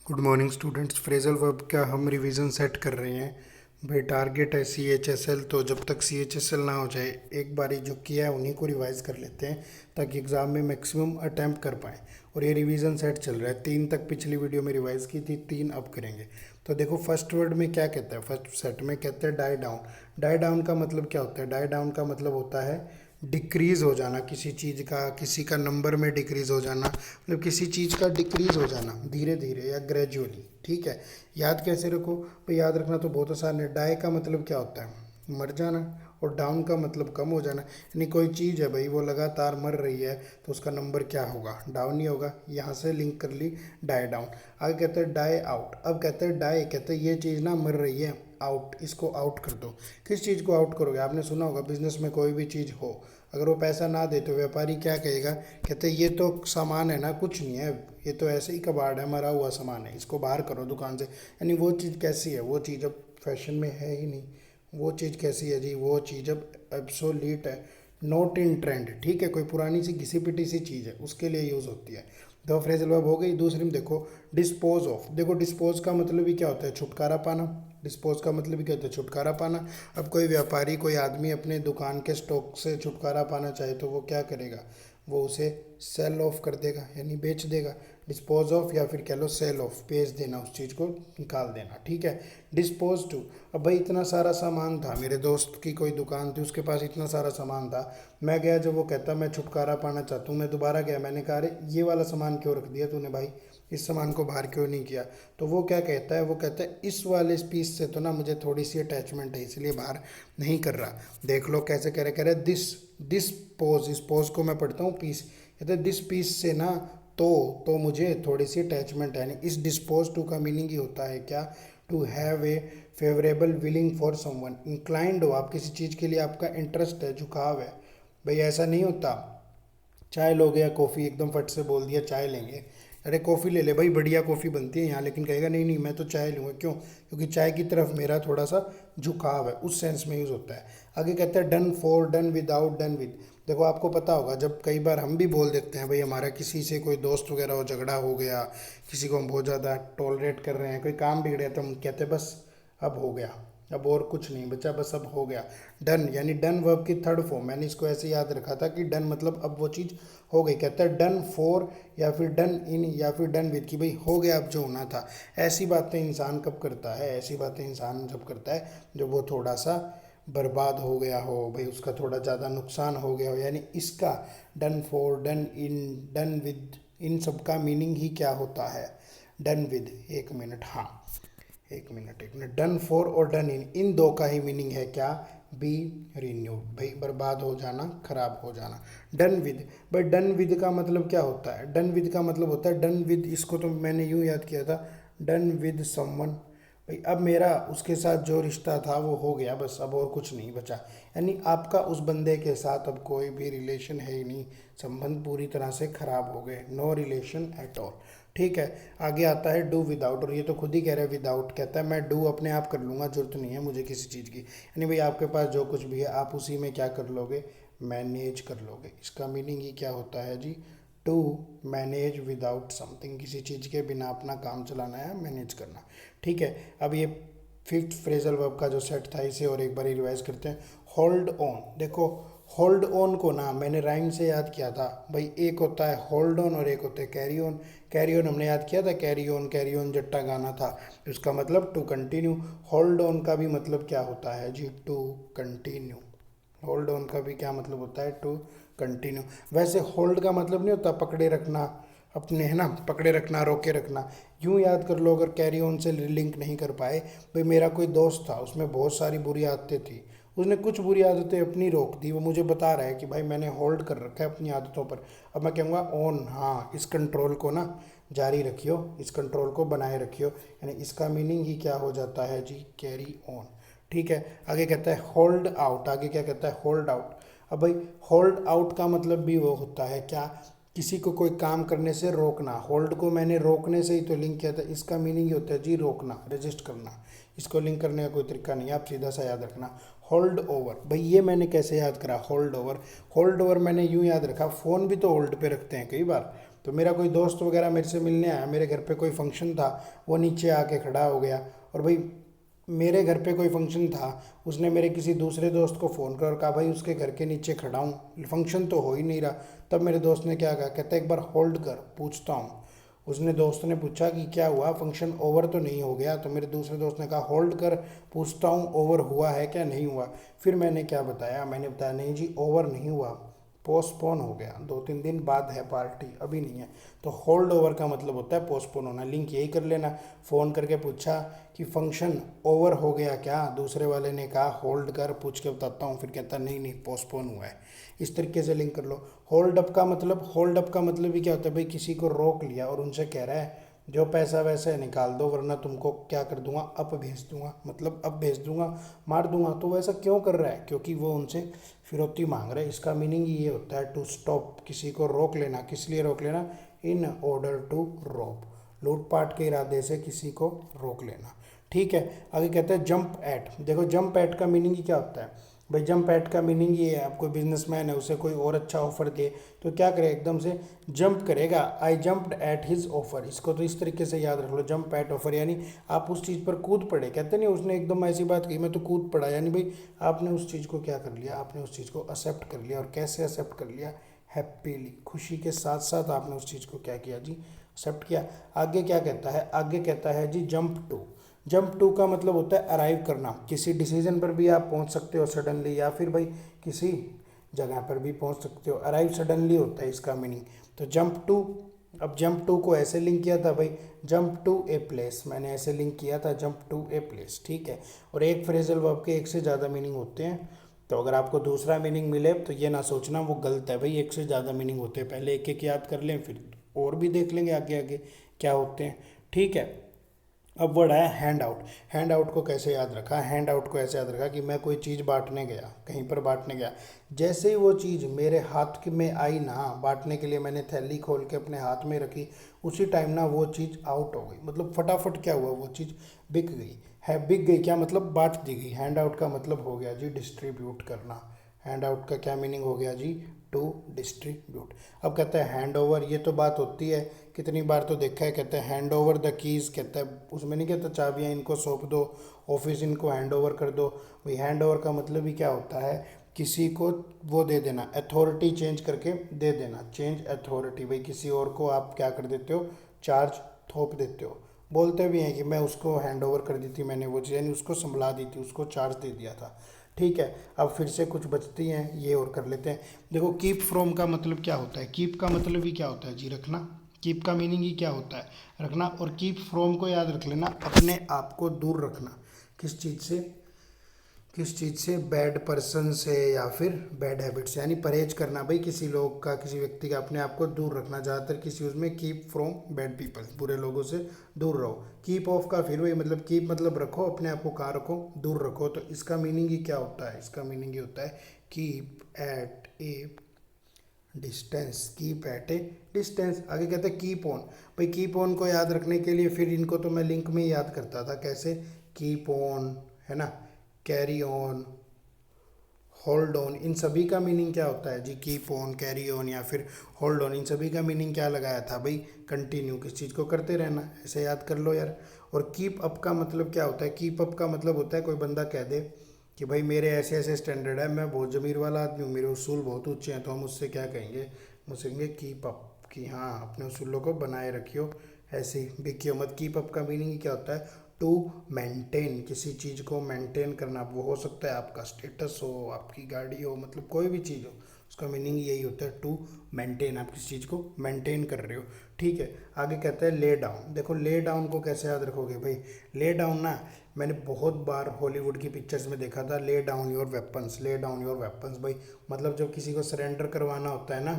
Good morning students. Phrasal verb का हम revision set कर रहे हैं। भाई टारगेट है CHSL, तो जब तक CHSL ना हो जाए एक बारी जो किया है उन्हीं को रिवाइज कर लेते हैं ताकि एग्ज़ाम में मैक्सिमम अटैम्प्ट कर पाएँ। और ये रिवीजन सेट चल रहा है, 3 तक पिछली वीडियो में रिवाइज की थी, 3 अब करेंगे। तो देखो फर्स्ट वर्ड में क्या कहता है, फर्स्ट सेट में कहते हैं डाई डाउन। डाई डाउन का मतलब क्या होता है? डाई डाउन का मतलब होता है डिक्रीज़ हो जाना किसी चीज़ का, किसी का नंबर में डिक्रीज़ हो जाना, मतलब किसी चीज़ का डिक्रीज़ हो जाना धीरे धीरे या ग्रेजुअली। ठीक है, याद कैसे रखो भाई? याद रखना तो बहुत आसान है। डाई का मतलब क्या होता है? मर जाना। और डाउन का मतलब कम हो जाना। यानी कोई चीज़ है भाई, वो लगातार मर रही है तो उसका नंबर क्या होगा? डाउन ही होगा। यहाँ से लिंक कर ली डाई डाउन। आगे कहते हैं डाई आउट। अब कहते हैं डाई, कहते हैं ये चीज़ ना मर रही है, आउट, इसको आउट कर दो। किस चीज़ को आउट करोगे? आपने सुना होगा बिजनेस में कोई भी चीज़ हो, अगर वो पैसा ना दे तो व्यापारी क्या कहेगा? कहते हैं ये तो सामान है ना, कुछ नहीं है, ये तो ऐसे ही कबाड़ है, मरा हुआ सामान है, इसको बाहर करो दुकान से। यानी वो चीज़ कैसी है? वो चीज़ अब फैशन में है ही नहीं। वो चीज़ कैसी है जी? वो चीज़ अब एब्सोल्यूट है, नॉट इन ट्रेंड। ठीक है, कोई पुरानी सी घिसी पिटी सी चीज़ है, उसके लिए यूज़ होती है। दो फ्रेजल वर्ब हो गई। दूसरी में देखो डिस्पोज ऑफ। देखो डिस्पोज का मतलब ही क्या होता है? छुटकारा पाना। डिस्पोज का मतलब ही क्या होता है? छुटकारा पाना। अब कोई व्यापारी, कोई आदमी अपने दुकान के स्टॉक से छुटकारा पाना चाहे तो वो क्या करेगा? वो उसे सेल ऑफ कर देगा, यानी बेच देगा। डिस्पोज ऑफ या फिर कह लो सेल ऑफ, बेच देना, उस चीज़ को निकाल देना। ठीक है, डिस्पोज टू। अब भाई इतना सारा सामान था, मेरे दोस्त की कोई दुकान थी, उसके पास इतना सारा सामान था, मैं गया, जब वो कहता मैं छुटकारा पाना चाहता हूँ, मैं दोबारा गया, मैंने कहा अरे ये वाला सामान क्यों रख दिया तूने भाई, इस सामान को बाहर क्यों नहीं किया? तो वो क्या कहता है? वो कहता है इस वाले पीस से तो ना मुझे थोड़ी सी अटैचमेंट है, इसलिए बाहर नहीं कर रहा। देख लो कैसे कह रहे दिस, दिस पोज, इस पोज को मैं पढ़ता हूँ पीस, कहते हैं दिस पीस से ना तो मुझे थोड़ी सी अटैचमेंट है। यानी इस डिस्पोज टू का मीनिंग ही होता है क्या? To have a favourable willing for someone. Inclined हो आप किसी चीज़ के लिए, आपका इंटरेस्ट है, झुकाव है। भाई ऐसा नहीं होता चाय लोगे या कॉफ़ी, एकदम फट से बोल दिया चाय लेंगे, अरे कॉफ़ी ले ले भाई, बढ़िया कॉफ़ी बनती है यहाँ, लेकिन कहेगा नहीं नहीं मैं तो चाय लूँगा। क्यों? क्योंकि चाय की तरफ मेरा थोड़ा सा झुकाव है, उस सेंस में यूज़ होता है। आगे कहते हैं done for, done without, done with. देखो आपको पता होगा, जब कई बार हम भी बोल देते हैं भाई, हमारा किसी से कोई दोस्त वगैरह हो, झगड़ा हो गया, किसी को हम बहुत ज़्यादा टॉलरेट कर रहे हैं, कोई काम बिगड़ गया, तो हम कहते हैं बस अब हो गया, अब और कुछ नहीं बचा, बस अब हो गया। डन, यानी डन वर्ब की थर्ड फॉर्म। मैंने इसको ऐसे याद रखा था कि डन मतलब अब वो चीज़ हो गई। कहता है डन फॉर या फिर डन इन या फिर डन विद, कि भाई हो गया अब जो होना था। ऐसी बातें इंसान कब करता है? ऐसी बातें इंसान जब करता है जब वो थोड़ा सा बर्बाद हो गया हो, भाई उसका थोड़ा ज़्यादा नुकसान हो गया हो। यानी इसका done for, done in, done with, इन सब का मीनिंग ही क्या होता है? Done with. एक मिनट, हाँ एक मिनट, डन फॉर और डन इन दो का ही मीनिंग है क्या? बी रिन्यूड, भाई बर्बाद हो जाना, खराब हो जाना। डन विद, भाई डन विद का मतलब क्या होता है? डन विद का मतलब होता है डन विद, इसको तो मैंने यूँ याद किया था, डन विद समवन, भाई अब मेरा उसके साथ जो रिश्ता था वो हो गया, बस अब और कुछ नहीं बचा। यानी आपका उस बंदे के साथ अब कोई भी रिलेशन है ही नहीं, संबंध पूरी तरह से खराब हो गए, नो रिलेशन एट ऑल। ठीक है, आगे आता है डू विदाउट, और ये तो खुद ही कह रहा है विदाउट, कहता है मैं डू अपने आप कर लूँगा, जरूरत नहीं है मुझे किसी चीज़ की। यानी भाई आपके पास जो कुछ भी है आप उसी में क्या कर लोगे? मैनेज कर लोगे। इसका मीनिंग ही क्या होता है जी? टू मैनेज विदाउट समथिंग, किसी चीज़ के बिना अपना काम चलाना है, मैनेज करना। ठीक है, अब ये फिफ्थ फ्रेजल वर्ब का जो सेट था इसे और एक बार रिवाइज करते हैं। Hold on. देखो होल्ड ऑन को ना मैंने राइम से याद किया था भाई, एक होता है होल्ड ऑन और एक होता है कैरी ऑन। कैरी ऑन हमने याद किया था, कैरी ऑन जट्टा गाना था, उसका मतलब टू कंटिन्यू। होल्ड ऑन का भी मतलब क्या होता है जी? To continue. होल्ड ऑन का भी क्या मतलब होता है? To continue. वैसे होल्ड का मतलब नहीं होता पकड़े रखना अपने, है ना, पकड़े रखना, रोके रखना। यूँ याद कर लो अगर कैरी ऑन से लिंक नहीं कर पाए। भाई मेरा कोई दोस्त था, उसमें बहुत सारी बुरी आदतें थी, उसने कुछ बुरी आदतें अपनी रोक दी, वो मुझे बता रहा है कि भाई मैंने होल्ड कर रखा है अपनी आदतों पर। अब मैं कहूँगा ऑन, हाँ इस कंट्रोल को ना जारी रखियो, इस कंट्रोल को बनाए रखियो। यानी इसका मीनिंग ही क्या हो जाता है जी? Carry on. ठीक है, आगे कहता है होल्ड आउट। आगे क्या कहता है? Hold out. अब भाई होल्ड आउट का मतलब भी वो होता है क्या? किसी को कोई काम करने से रोकना। होल्ड को मैंने रोकने से ही तो लिंक किया था, इसका मीनिंग ये होता है जी रोकना, रेजिस्ट करना। इसको लिंक करने का कोई तरीका नहीं है, आप सीधा सा याद रखना। होल्ड ओवर, भाई ये मैंने कैसे याद करा? होल्ड ओवर, होल्ड ओवर मैंने यूँ याद रखा, फ़ोन भी तो होल्ड पे रखते हैं कई बार, तो मेरा कोई दोस्त वगैरह मेरे से मिलने आया, मेरे घर पे कोई फंक्शन था, वो नीचे आके खड़ा हो गया, और भाई मेरे घर पे कोई फंक्शन था, उसने मेरे किसी दूसरे दोस्त को फ़ोन कर और कहा भाई उसके घर के नीचे खड़ा हूँ, फंक्शन तो हो ही नहीं रहा। तब मेरे दोस्त ने क्या कहा, कहता एक बार होल्ड कर पूछता हूँ। उसने दोस्त ने पूछा कि क्या हुआ, फंक्शन ओवर तो नहीं हो गया? तो मेरे दूसरे दोस्त ने कहा होल्ड कर पूछता हूँ ओवर हुआ है क्या नहीं हुआ। फिर मैंने क्या बताया, मैंने बताया नहीं जी ओवर नहीं हुआ, पोस्टपोन हो गया, 2-3 दिन बाद है पार्टी, अभी नहीं है। तो होल्ड ओवर का मतलब होता है पोस्टपोन होना। लिंक यही कर लेना। फ़ोन करके पूछा कि फंक्शन ओवर हो गया क्या, दूसरे वाले ने कहा होल्ड कर पूछ के बताता हूँ, फिर कहता नहीं नहीं पोस्टपोन हुआ है। इस तरीके से लिंक कर लो। होल्ड अप का मतलब भी क्या होता है, भाई किसी को रोक लिया और उनसे कह रहा है जो पैसा वैसा है निकाल दो वरना तुमको क्या कर दूंगा, अप भेज दूंगा, मतलब अब भेज दूंगा, मार दूंगा। तो वैसा क्यों कर रहा है, क्योंकि वो उनसे फिरौती मांग रहा है। इसका मीनिंग ये होता है टू स्टॉप, किसी को रोक लेना। किस लिए रोक लेना, इन ऑर्डर टू रोब, लूटपाट के इरादे से किसी को रोक लेना। ठीक है, आगे कहते हैं जंप एट। देखो जंप एट का मीनिंग ही क्या होता है भाई, जंप एट का मीनिंग ये है, आप कोई बिजनेसमैन है उसे कोई और अच्छा ऑफर दे तो क्या करे, एकदम से जंप करेगा। आई जंप्ड एट हिज ऑफर, इसको तो इस तरीके से याद रख लो, जंप एट ऑफर यानी आप उस चीज़ पर कूद पड़े। कहते नहीं उसने एकदम ऐसी बात कही मैं तो कूद पड़ा, यानी भाई आपने उस चीज़ को क्या कर लिया, आपने उस चीज़ को एक्सेप्ट कर लिया। और कैसे एक्सेप्ट कर लिया, हैप्पीली, खुशी के साथ साथ आपने उस चीज़ को क्या किया जी, एक्सेप्ट किया। आगे क्या कहता है, आगे कहता है जी जंप टू। जंप टू का मतलब होता है अराइव करना, किसी डिसीजन पर भी आप पहुंच सकते हो सडनली, या फिर भाई किसी जगह पर भी पहुंच सकते हो। अराइव सडनली होता है इसका मीनिंग। तो जंप टू, अब जंप टू को ऐसे लिंक किया था भाई, जंप टू ए प्लेस, मैंने ऐसे लिंक किया था जंप टू ए प्लेस। ठीक है, और एक फ्रेजल वर्ब के एक से ज़्यादा मीनिंग होते हैं। तो अगर आपको दूसरा मीनिंग मिले तो ये ना सोचना वो गलत है भाई, एक से ज़्यादा मीनिंग होते हैं। पहले एक एक याद कर लें, फिर और भी देख लेंगे आगे आगे क्या होते हैं। ठीक है, अब वर्ड आया हैंड आउट। हैंड आउट को कैसे याद रखा, हैंड आउट को ऐसे याद रखा कि मैं कोई चीज़ बांटने गया, कहीं पर बांटने गया, जैसे ही वो चीज़ मेरे हाथ में आई ना, बांटने के लिए मैंने थैली खोल के अपने हाथ में रखी, उसी टाइम ना वो चीज़ आउट हो गई, मतलब फटाफट क्या हुआ, वो चीज़ बिक गई है। बिक गई क्या मतलब, बांट दी गई। हैंड आउट का मतलब हो गया जी डिस्ट्रीब्यूट करना। हैंड आउट का क्या मीनिंग हो गया जी, टू डिस्ट्रीब्यूट। अब कहते हैं हैंड ओवर, ये तो बात होती है, कितनी बार तो देखा है, कहते हैं हैंड ओवर द कीज़, कहता है उसमें नहीं कहता चाबियाँ इनको सौंप दो, ऑफिस इनको हैंड ओवर कर दो। भाई हैंड ओवर का मतलब ही क्या होता है, किसी को वो दे देना, अथॉरिटी चेंज करके दे देना, चेंज अथॉरिटी। भाई किसी और को आप क्या कर देते हो, चार्ज थोप देते हो। बोलते भी हैं कि मैं उसको हैंड ओवर कर दी थी, मैंने वो चीज़ यानी उसको संभला दी थी, उसको चार्ज दे दिया था। ठीक है, अब फिर से कुछ बचती हैं, ये और कर लेते हैं। देखो कीप फ्रॉम का मतलब क्या होता है, कीप का मतलब ही क्या होता है जी, रखना। कीप का मीनिंग ही क्या होता है, रखना। और कीप फ्रॉम को याद रख लेना, अपने आप को दूर रखना। किस चीज़ से, किस चीज़ से, बैड पर्सन से या फिर बैड हैबिट से, यानी परहेज करना भाई किसी लोग का, किसी व्यक्ति का अपने आप को दूर रखना। ज़्यादातर किसी उसमें कीप फ्रॉम बैड पीपल, बुरे लोगों से दूर रहो। कीप ऑफ का फिर वही मतलब, कीप मतलब रखो, अपने आप को कहाँ रखो, दूर रखो। तो इसका मीनिंग ही क्या होता है, इसका मीनिंग ही होता है keep at A distance, keep at A distance. आगे कहते हैं कीप ऑन। भाई कीप ऑन को याद रखने के लिए फिर इनको तो मैं लिंक में ही याद करता था, कैसे, कीप ऑन है ना, कैरी ऑन, होल्ड ऑन, इन सभी का मीनिंग क्या होता है जी, कीप ऑन, कैरी ऑन या फिर होल्ड ऑन, इन सभी का मीनिंग क्या लगाया था भाई, कंटिन्यू, किस चीज़ को करते रहना। ऐसे याद कर लो यार। और कीप अप का मतलब क्या होता है, कीप अप का मतलब होता है कोई बंदा कह दे कि भाई मेरे ऐसे ऐसे स्टैंडर्ड है, मैं बहुत ज़मीर वाला आदमी हूँ, मेरे उसूल बहुत ऊंचे हैं, तो हम उससे क्या कहेंगे, मुझसे कहेंगे कीप अप, कि हाँ अपने उसूलों को बनाए रखियो, ऐसे ही बिकियो मत। कीप अप का मीनिंग क्या होता है, टू मेंटेन, किसी चीज़ को मेंटेन करना। वो हो सकता है आपका स्टेटस हो, आपकी गाड़ी हो, मतलब कोई भी चीज़ हो, उसका मीनिंग यही होता है टू मेंटेन, आप किसी चीज़ को मेंटेन कर रहे हो। ठीक है, आगे कहते हैं ले डाउन। देखो ले डाउन को कैसे याद रखोगे भाई, ले डाउन ना मैंने बहुत बार हॉलीवुड की पिक्चर्स में देखा था, lay down your weapons, lay down your weapons. भाई मतलब जब किसी को सरेंडर करवाना होता है ना,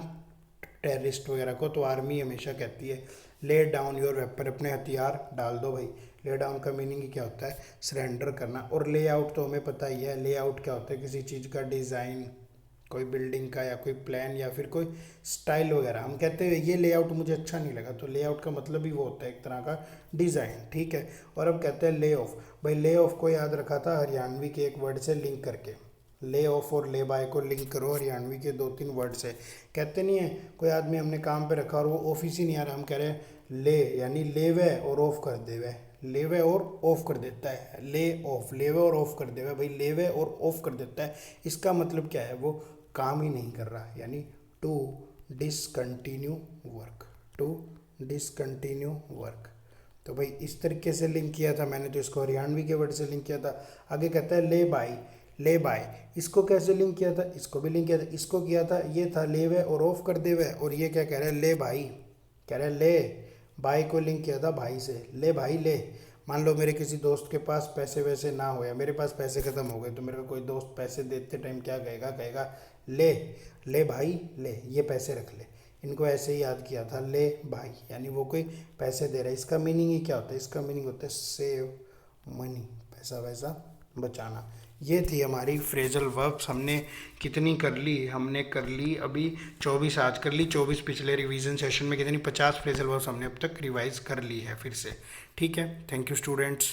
टेररिस्ट वगैरह को, तो आर्मी हमेशा कहती है ले डाउन योर वेपन, अपने हथियार डाल दो भाई। ले डाउन का मीनिंग ही क्या होता है, सरेंडर करना। और ले आउट तो हमें पता ही है, ले आउट क्या होता है, किसी चीज़ का डिज़ाइन, कोई बिल्डिंग का या कोई प्लान या फिर कोई स्टाइल वगैरह। हम कहते हैं ये लेआउट मुझे अच्छा नहीं लगा, तो लेआउट का मतलब ही वो होता है एक तरह का डिज़ाइन। ठीक है, और अब कहते हैं ले ऑफ। भाई ले ऑफ को याद रखा था हरियाणवी के एक वर्ड से लिंक करके, ले ऑफ और ले बाय को लिंक करो, हरियाणवी के 2-3 वर्ड्स है। कहते नहीं है कोई आदमी हमने काम पे रखा और वो ऑफिस ही नहीं आ रहा, हम कह रहे हैं ले, यानी लेवे और ऑफ कर देवे, लेवे और ऑफ कर देता है, ले ऑफ, लेवे और ऑफ कर देवे, भाई लेवे और ऑफ कर देता है, इसका मतलब क्या है, वो काम ही नहीं कर रहा, यानी to discontinue work, to discontinue work. तो भाई इस तरीके से लिंक किया था मैंने, तो इसको हरियाणवी के वर्ड से लिंक किया था। आगे कहता है ले बाय, ले बाय, इसको कैसे लिंक किया था, इसको भी लिंक किया था, इसको किया था, ये था लेवे और ऑफ कर देवे, और ये क्या कह रहा है, ले भाई, कह रहा है ले भाई को लिंक किया था भाई से, ले भाई ले। मान लो मेरे किसी दोस्त के पास पैसे वैसे ना हो, या मेरे पास पैसे ख़त्म हो गए, तो मेरे को कोई दोस्त पैसे देते टाइम क्या कहेगा, कहेगा ले, ले भाई ले, ये पैसे रख ले। इनको ऐसे ही याद किया था, ले भाई, यानी वो कोई पैसे दे रहा है। इसका मीनिंग ही क्या होता है, इसका मीनिंग होता है सेव मनी, पैसा वैसा बचाना। ये थी हमारी फ्रेजल वर्ब्स। हमने कितनी कर ली, हमने कर ली अभी 24, आज कर ली 24, पिछले रिवीजन सेशन में कितनी 50 फ्रेजल वर्ब्स हमने अब तक रिवाइज कर ली है फिर से। ठीक है, थैंक यू स्टूडेंट्स।